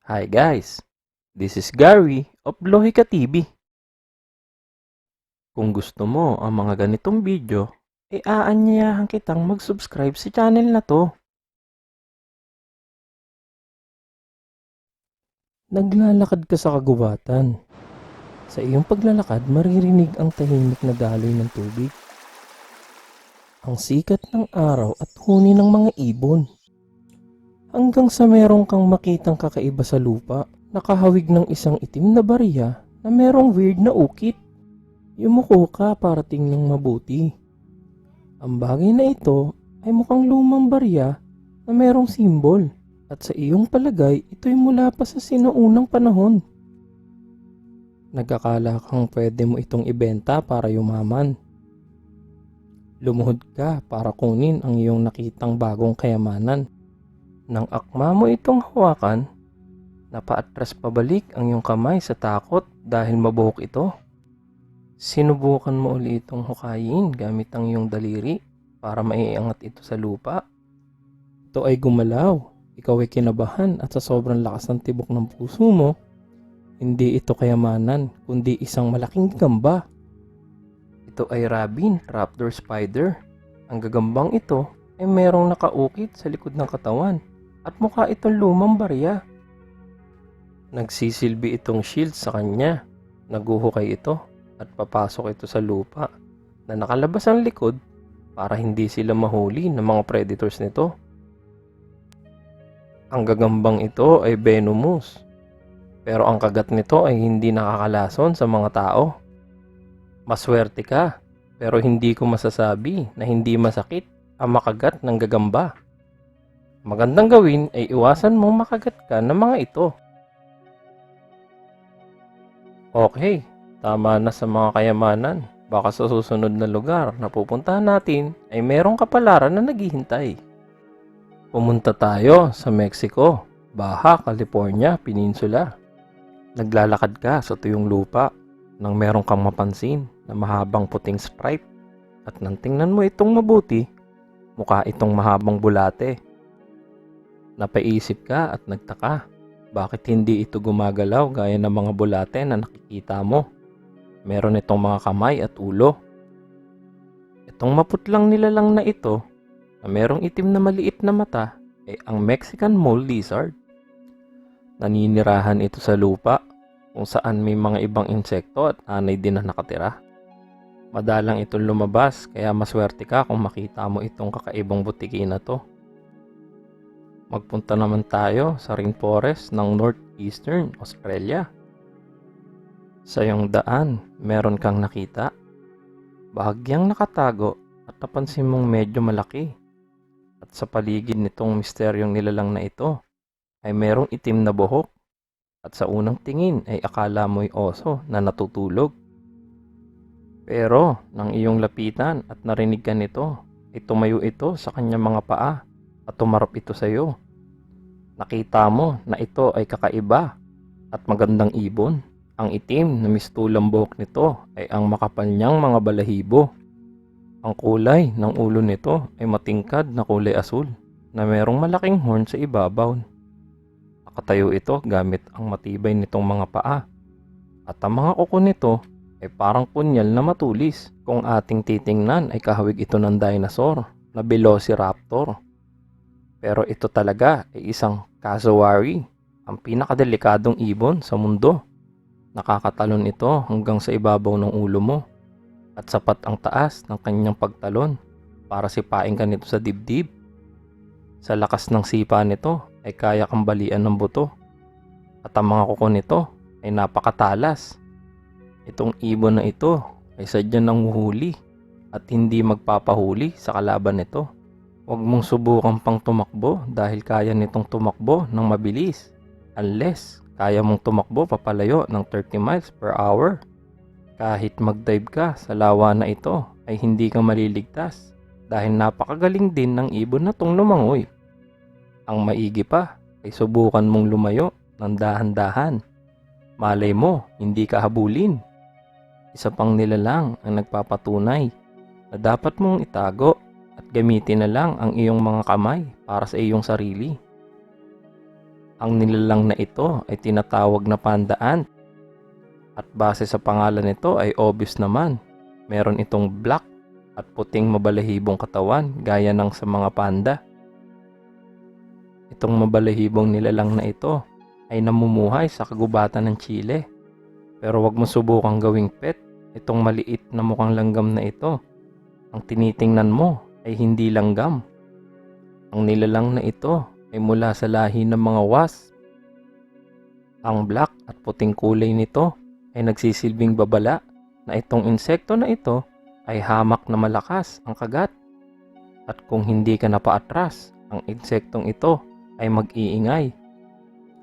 Hi guys, this is Gary of Lohika TV. Kung gusto mo ang mga ganitong video, aanyayahan kitang mag-subscribe sa channel na to. Naglalakad ka sa kagubatan. Sa iyong paglalakad, maririnig ang tahimik na daloy ng tubig. Ang sikat ng araw at huni ng mga ibon. Hanggang sa merong kang makitang kakaiba sa lupa, nakahawig ng isang itim na barya na merong weird na ukit. Yumuko ka para tingnan mabuti. Ang bagay na ito ay mukhang lumang barya na merong simbol at sa iyong palagay ito'y mula pa sa sinaunang panahon. Nagkakala kang pwede mo itong ibenta para yumaman. Lumuhod ka para kunin ang iyong nakitang bagong kayamanan. Nang akma mo itong hawakan, napaatras pabalik ang iyong kamay sa takot dahil mabuhok ito. Sinubukan mo uli itong hukayin gamit ang iyong daliri para maiangat ito sa lupa. Ito ay gumalaw. Ikaw ay kinabahan at sa sobrang lakas ng tibok ng puso mo, hindi ito kayamanan kundi isang malaking gagamba. Ito ay Robin Raptor Spider. Ang gagambang ito ay merong nakaukit sa likod ng katawan at mukha itong lumang barya. Nagsisilbi itong shield sa kanya. Naguhukay ito at papasok ito sa lupa na nakalabas ang likod para hindi sila mahuli ng mga predators nito. Ang gagambang ito ay venomous, pero ang kagat nito ay hindi nakakalason sa mga tao. Maswerte ka, pero hindi ko masasabi na hindi masakit ang makagat ng gagamba. Magandang gawin ay iwasan mong makagat ka ng mga ito. Okay. Tama na sa mga kayamanan. Baka sa susunod na lugar na pupuntahan natin ay merong kapalaran na naghihintay. Pumunta tayo sa Mexico, Baja California Peninsula. Naglalakad ka sa tuyong lupa nang merong kang mapansin na mahabang puting stripe. At nang tingnan mo itong mabuti, mukha itong mahabang bulate. Napaisip ka at nagtaka, bakit hindi ito gumagalaw gaya ng mga bulate na nakikita mo? Meron itong mga kamay at ulo. Itong maputlang nilalang na ito na merong itim na maliit na mata ay ang Mexican mole lizard. Naninirahan ito sa lupa kung saan may mga ibang insekto at anay din na nakatira. Madalang itong lumabas kaya maswerte ka kung makita mo itong kakaibang butiki na to. Magpunta naman tayo sa rainforest ng northeastern Australia. Sa iyong daan, meron kang nakita. Bahagyang nakatago at napansin mong medyo malaki. At sa paligid nitong misteryong nilalang na ito, ay merong itim na buhok. At sa unang tingin ay akala mo'y oso na natutulog. Pero nang iyong lapitan at narinig ka nito, ay tumayo ito sa kanyang mga paa at tumarap ito sa iyo. Nakita mo na ito ay kakaiba at magandang ibon. Ang itim na mistulang buhok nito ay ang makapal niyang mga balahibo. Ang kulay ng ulo nito ay matingkad na kulay asul na merong malaking horn sa ibabaw. Nakatayo ito gamit ang matibay nitong mga paa. At ang mga kuko nito ay parang punyal na matulis. Kung ating titingnan ay kahawig ito ng dinosaur na Velociraptor. Pero ito talaga ay isang cassowary, ang pinakadelikadong ibon sa mundo. Nakakatalon ito hanggang sa ibabaw ng ulo mo at sapat ang taas ng kanyang pagtalon para sipain ka nito sa dibdib. Sa lakas ng sipa nito ay kaya kang balian ng buto at ang mga kuko nito ay napakatalas. Itong ibon na ito ay sadyang nanguhuli at hindi magpapahuli sa kalaban nito. Huwag mong subukan pang tumakbo dahil kaya nitong tumakbo ng mabilis unless kaya mong tumakbo papalayo ng 30 miles per hour. Kahit mag-dive ka sa lawa na ito ay hindi ka maliligtas dahil napakagaling din ng ibon na tong lumangoy. Ang maigi pa ay subukan mong lumayo ng dahan-dahan. Malay mo, hindi ka habulin. Isa pang nilalang ang nagpapatunay na dapat mong itago at gamitin na lang ang iyong mga kamay para sa iyong sarili. Ang nilalang na ito ay tinatawag na panda ant. At base sa pangalan nito ay obvious naman. Meron itong black at puting mabalahibong katawan gaya ng sa mga panda. Itong mabalahibong nilalang na ito ay namumuhay sa kagubatan ng Chile. Pero wag mo subukang gawing pet itong maliit na mukhang langgam na ito. Ang tinitingnan mo ay hindi langgam. Ang nilalang na ito ay mula sa lahi ng mga wasp. Ang black at puting kulay nito ay nagsisilbing babala na itong insekto na ito ay hamak na malakas ang kagat. At kung hindi ka napaatras, ang insektong ito ay mag-iingay.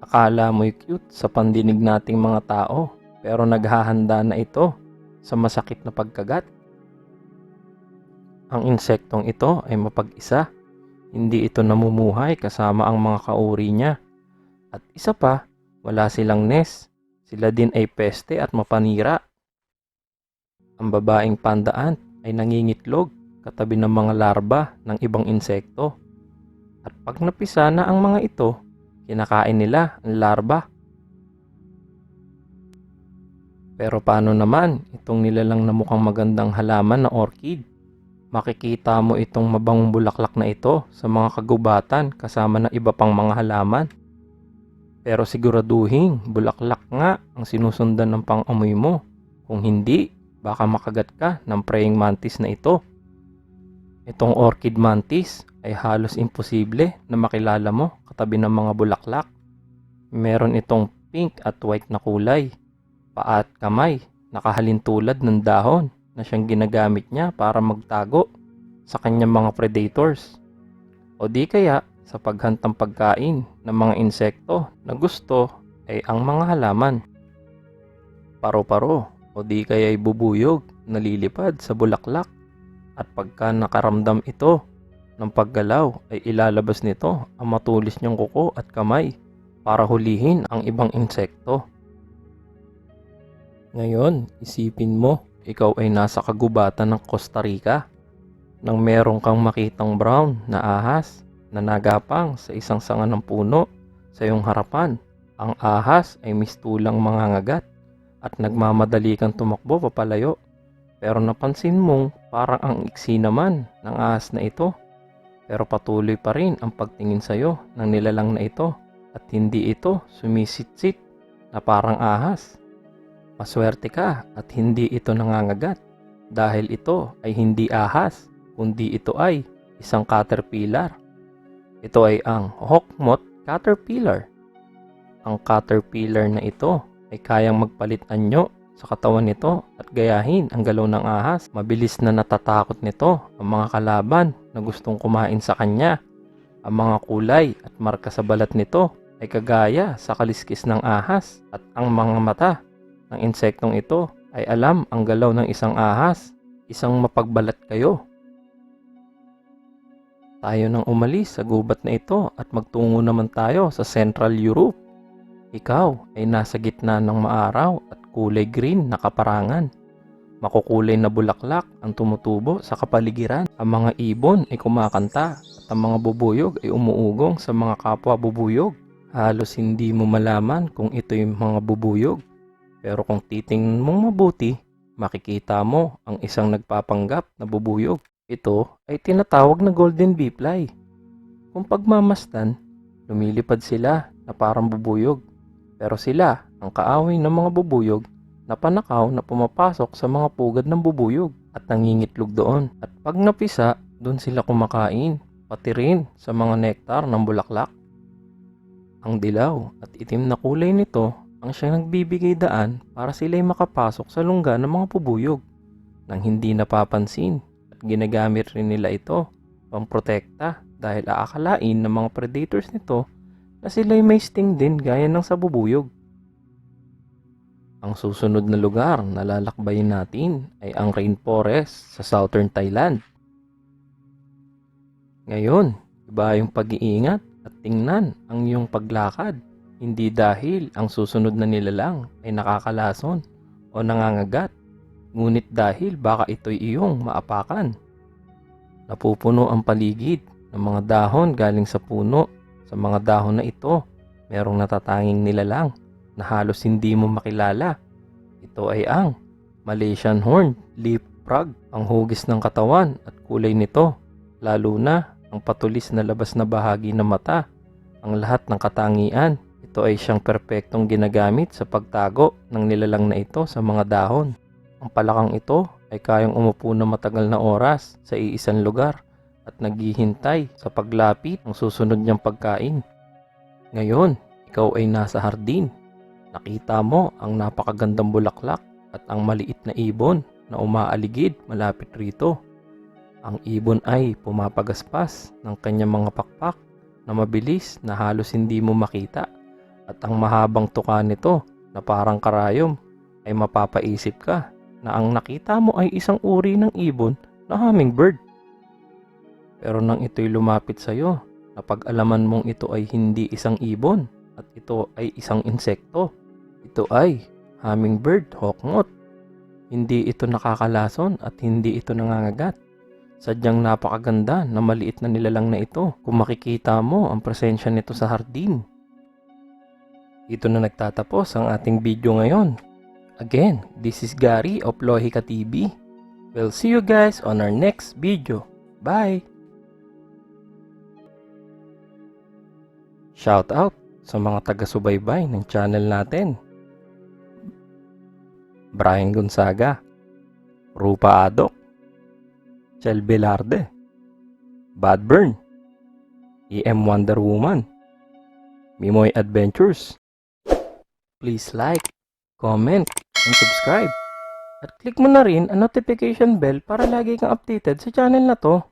Akala mo'y cute sa pandinig nating mga tao, pero naghahanda na ito sa masakit na pagkagat. Ang insektong ito ay mapag-isa. Hindi ito namumuhay kasama ang mga kauri niya. At isa pa, wala silang nest. Sila din ay peste at mapanira. Ang babaeng panda ant ay nangingitlog katabi ng mga larba ng ibang insekto. At pag napisa na ang mga ito, kinakain nila ang larba. Pero paano naman itong nilalang na mukhang magandang halaman na orchid? Makikita mo itong mabangong bulaklak na ito sa mga kagubatan kasama ng iba pang mga halaman. Pero siguraduhin, bulaklak nga ang sinusundan ng pang-amoy mo. Kung hindi, baka makagat ka ng praying mantis na ito. Itong orchid mantis ay halos imposible na makilala mo katabi ng mga bulaklak. Meron itong pink at white na kulay. Paa at kamay, nakahalintulad ng dahon na siyang ginagamit niya para magtago sa kanyang mga predators. O di kaya sa paghantang pagkain ng mga insekto na gusto ay ang mga halaman. Paro-paro o di kaya ay bubuyog na lilipad sa bulaklak. At pagka nakaramdam ito ng paggalaw ay ilalabas nito ang matulis niyang kuko at kamay para hulihin ang ibang insekto. Ngayon, isipin mo, ikaw ay nasa kagubatan ng Costa Rica nang meron kang makitang brown na ahas na nagapang sa isang sanga ng puno sa iyong harapan. Ang ahas ay mistulang mangangagat at nagmamadali kang tumakbo papalayo. Pero napansin mong parang ang iksi naman ng ahas na ito. Pero patuloy pa rin ang pagtingin sa iyo ng nilalang na ito at hindi ito sumisitsit na parang ahas. Maswerte ka at hindi ito nangangagat dahil ito ay hindi ahas kundi ito ay isang caterpillar. Ito ay ang hawkmoth caterpillar. Ang caterpillar na ito ay kayang magpalit anyo sa katawan nito at gayahin ang galaw ng ahas. Mabilis na natatakot nito ang mga kalaban na gustong kumain sa kanya. Ang mga kulay at marka sa balat nito ay kagaya sa kaliskis ng ahas at ang mga mata ng insektong ito ay alam ang galaw ng isang ahas. Isang mapagbalat kayo. Tayo nang umalis sa gubat na ito at magtungo naman tayo sa Central Europe. Ikaw ay nasa gitna ng maaraw at kulay green na kaparangan. Makukulay na bulaklak ang tumutubo sa kapaligiran. Ang mga ibon ay kumakanta at ang mga bubuyog ay umuugong sa mga kapwa bubuyog. Halos hindi mo malaman kung ito yung mga bubuyog. Pero kung titingnan mong mabuti, makikita mo ang isang nagpapanggap na bubuyog. Ito ay tinatawag na golden bee-fly. Kung pagmamasdan, lumilipad sila na parang bubuyog. Pero sila ang kaaway ng mga bubuyog na panakaw na pumapasok sa mga pugad ng bubuyog at nangingitlog doon. At pag napisa, doon sila kumakain, pati rin sa mga nektar ng bulaklak. Ang dilaw at itim na kulay nito ang siyang nagbibigay daan para sila'y makapasok sa lungga ng mga bubuyog nang hindi napapansin. Ginagamit rin nila ito pamprotekta dahil aakalain ng mga predators nito na sila'y may sting din gaya ng sa bubuyog. Ang susunod na lugar na lalakbayin natin ay ang rainforest sa southern Thailand. Ngayon, iba yung pag-iingat at tingnan ang iyong paglakad. Hindi dahil ang susunod na nilalang ay nakakalason o nangangagat, ngunit dahil baka ito'y iyong maapakan. Napupuno ang paligid ng mga dahon galing sa puno. Sa mga dahon na ito merong natatanging nilalang na halos hindi mo makilala. Ito ay ang Malaysian Horned Leaf Frog. Ang hugis ng katawan at kulay nito, lalo na ang patulis na labas na bahagi ng mata, ang lahat ng katangian. Ito ay siyang perpektong ginagamit sa pagtago ng nilalang na ito sa mga dahon. Ang palakang ito ay kayang umupo na matagal na oras sa iisang lugar at naghihintay sa paglapit ng susunod niyang pagkain. Ngayon, ikaw ay nasa hardin. Nakita mo ang napakagandang bulaklak at ang maliit na ibon na umaaligid malapit rito. Ang ibon ay pumapagaspas ng kanyang mga pakpak na mabilis na halos hindi mo makita, at ang mahabang tuka nito na parang karayom ay mapapaisip ka na ang nakita mo ay isang uri ng ibon na hummingbird. Pero nang ito'y lumapit sa iyo, napag-alaman mong ito ay hindi isang ibon at ito ay isang insekto. Ito ay hummingbird hawkmoth. Hindi ito nakakalason at hindi ito nangangagat. Sadyang napakaganda na maliit na nilalang na ito kung makikita mo ang presensya nito sa hardin. Dito na nagtatapos ang ating video ngayon. Again, this is Gary of Lohika TV. We'll see you guys on our next video. Bye! Shout out sa mga taga-subaybay ng channel natin. Brian Gonzaga, Rupa Adok, Chel Velarde, Bad Burn, EM Wonder Woman, Mimoy Adventures. Please like, comment, and subscribe. At click mo na rin ang notification bell para lagi kang updated sa channel na to.